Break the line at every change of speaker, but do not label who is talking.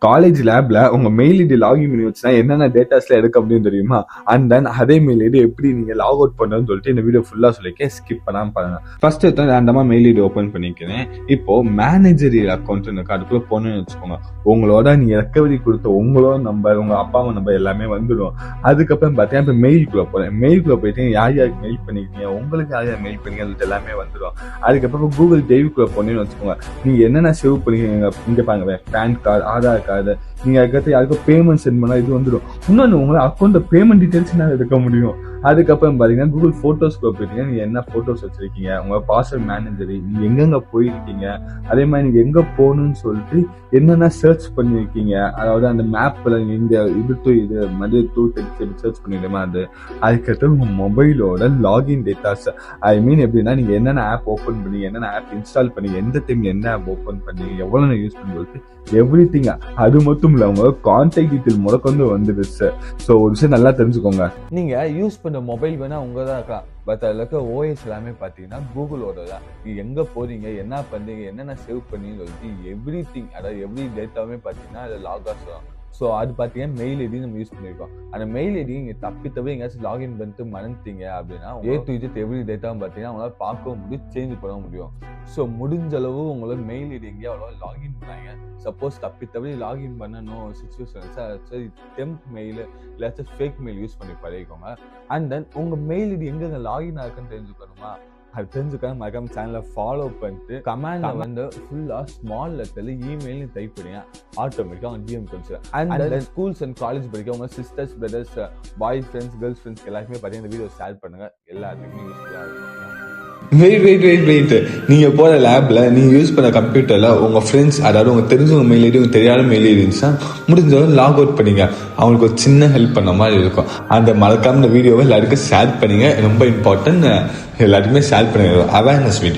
College லேப்ல உங்க mail ID login பண்ணி வச்சுனா என்னென்ன டேட்டாஸ்ல எடுக்க அப்படின்னு தெரியுமா? அண்ட் தென் அதே மெயில் ஐடி எப்படி நீங்க லாக் அவுட் பண்ணுறதுன்னு சொல்லிட்டு இந்த வீடியோ ஃபுல்லா சொல்லியிருக்கேன். ஸ்கிப் பண்ணாம பாருங்க. ஃபர்ஸ்ட் எடுத்து ரேண்டமா மெயில் ஐடி ஓப்பன் பண்ணிக்கிறேன். இப்போ மேனேஜரியல் அக்கௌண்ட் இருக்கு, அதுக்குள்ள போனேன்னு வச்சுக்கோங்க. உங்களோட நீங்க ரெக்கவரி கொடுத்த உங்களோட நம்பர், உங்க அப்பாவோட நம்பர் எல்லாமே வந்துடும். அதுக்கப்புறம் பார்த்தீங்கன்னா இப்போ மெயிலுக்குள்ள போறேன். மெயிலுக்குள்ள போயிட்டு யார் யாருக்கு மெயில் பண்ணிருக்கீங்க, உங்களுக்கு யார் யார் மெயில் பண்ணீங்க அது எல்லாமே வந்துடும். அதுக்கப்புறம் கூகுள் டிரைவுக்குள்ள போனேன்னு வச்சுக்கோங்க. நீங்க என்னென்ன சேவ் பண்ணிருக்கீங்க இங்க பாருங்க, பேன் கார்டு, ஆதார் கார்டு, நீங்க அதுக்கடுத்து யாருக்கும் பேமெண்ட் சென்ட் பண்ணா இது வந்துடும். இன்னொன்று உங்களை அக்கௌண்ட் பேமெண்ட் டீடைல்ஸ் நான் எடுக்க முடியும். அதுக்கப்புறம் பாத்தீங்கன்னா கூகுள் போட்டோஸ்க்கு போயிட்டீங்க, நீங்க என்ன போட்டோஸ் வச்சிருக்கீங்க, உங்க பாஸ்வேர்ட் மேனேஜர், நீங்க எங்கெங்க போயிருக்கீங்க, அதே மாதிரி நீங்க எங்க போகணும்னு சொல்லிட்டு என்னென்ன சர்ச் பண்ணிருக்கீங்க, அதாவது அந்த மேப்ல இந்த இது டு இது மது டூ சர்ச் பண்ணிடுமா அது. அதுக்கடுத்து உங்க மொபைலோட லாகின் டேட்டாஸ், ஐ மீன் எப்படின்னா நீங்க என்னென்ன ஆப் ஓப்பன் பண்ணி, என்னென்ன ஆப் இன்ஸ்டால் பண்ணி, எந்த டைம்ல என்ன ஆப் ஓப்பன் பண்ணி, எவ்வளவு யூஸ் பண்ணி சொல்லிட்டு எவ்ரிதிங். அது மட்டும் இல்ல உங்க கான்டாக்ட் டீடைல் முதற்கொண்டு வந்துடுச்சு. ஸோ ஒரு விஷயம் நல்லா தெரிஞ்சுக்கோங்க.
நீங்க யூஸ் பண்ண மொபைல் வேணா உங்க தான் இருக்கலாம், பட் அதில் இருக்க ஓஎஸ் எல்லாமே பார்த்தீங்கன்னா கூகுளோட தான். நீங்க எங்க போறீங்க, என்ன பண்றீங்க, என்னென்ன சேவ் பண்ணீங்கன்னு சொல்லிட்டு எவ்ரிதிங், அதாவது எவ்ரி டேட்டாவுமே பார்த்தீங்கன்னா அதில் லாக் ஆகும். ஸோ அது பார்த்தீங்கன்னா மெயில் ஐடி நம்ம யூஸ் பண்ணியிருக்கோம். அந்த மெயில் ஐடி நீங்கள் தப்பி எங்கேயாச்சும் லாகின் பண்ணிட்டு மறந்துட்டீங்க அப்படின்னா எவ்ரி டேட்டாவும் பார்த்தீங்கன்னா உங்களால் பார்க்கவும் முடியும், சேஞ்ச் பண்ண முடியும். ஸோ முடிஞ்ச அளவு உங்களோட மெயில் ஐடி எங்கேயா அவ்வளோ லாகின் பண்ணாங்க. சப்போஸ் தப்பி லாகின் பண்ணணும் சுச்சுவேஷன் டெம்ப் மெயில் இல்லாச்சும் ஃபேக் மெயில் யூஸ் பண்ணி பழகிக்கோங்க. அண்ட் தென் உங்கள் மெயில் ஐடி எங்கே லாகின் ஆகுன்னு தெரிஞ்சுக்கணுமா? அது தெரிஞ்சுக்க மறக்காம சேனலை ஃபாலோ பண்ணிட்டு கமெண்ட்ல வந்து ஃபுல்லா ஸ்மால் லெட்டர்ல இமெயில்னு டைப் பண்ணீங்க, ஆட்டோமேட்டிக்கா அவங்க டிஎம் கொஞ்சம். அண்ட் ஸ்கூல்ஸ் அண்ட் காலேஜ் படிக்க உங்க sisters, brothers, bye friends, girls friends எல்லாருக்குமே பார்த்தீங்கன்னா இந்த வீடியோ ஷேர் பண்ணுங்க, எல்லாத்துக்குமே யூஸ்ஃபுல்லாக இருக்கும்.
வெயிட் நீங்க போற லேப்ல நீங்க யூஸ் பண்ண கம்ப்யூட்டர்ல உங்க ஃப்ரெண்ட்ஸ், அதாவது உங்க தெரிஞ்சவங்க மெயில் ஐடி, உங்க தெரியாத மெயில் ஐடி இருந்துச்சுன்னா முடிஞ்சவங்க லாக் அவுட் பண்ணீங்க. அவங்களுக்கு ஒரு சின்ன ஹெல்ப் பண்ண மாதிரி இருக்கும். அந்த மறக்காம இந்த வீடியோவை எல்லாருக்கும் ஷேர் பண்ணீங்க. ரொம்ப இம்பார்ட்டன்ட், எல்லாருக்குமே ஷேர் பண்ணுங்க. Awareness video.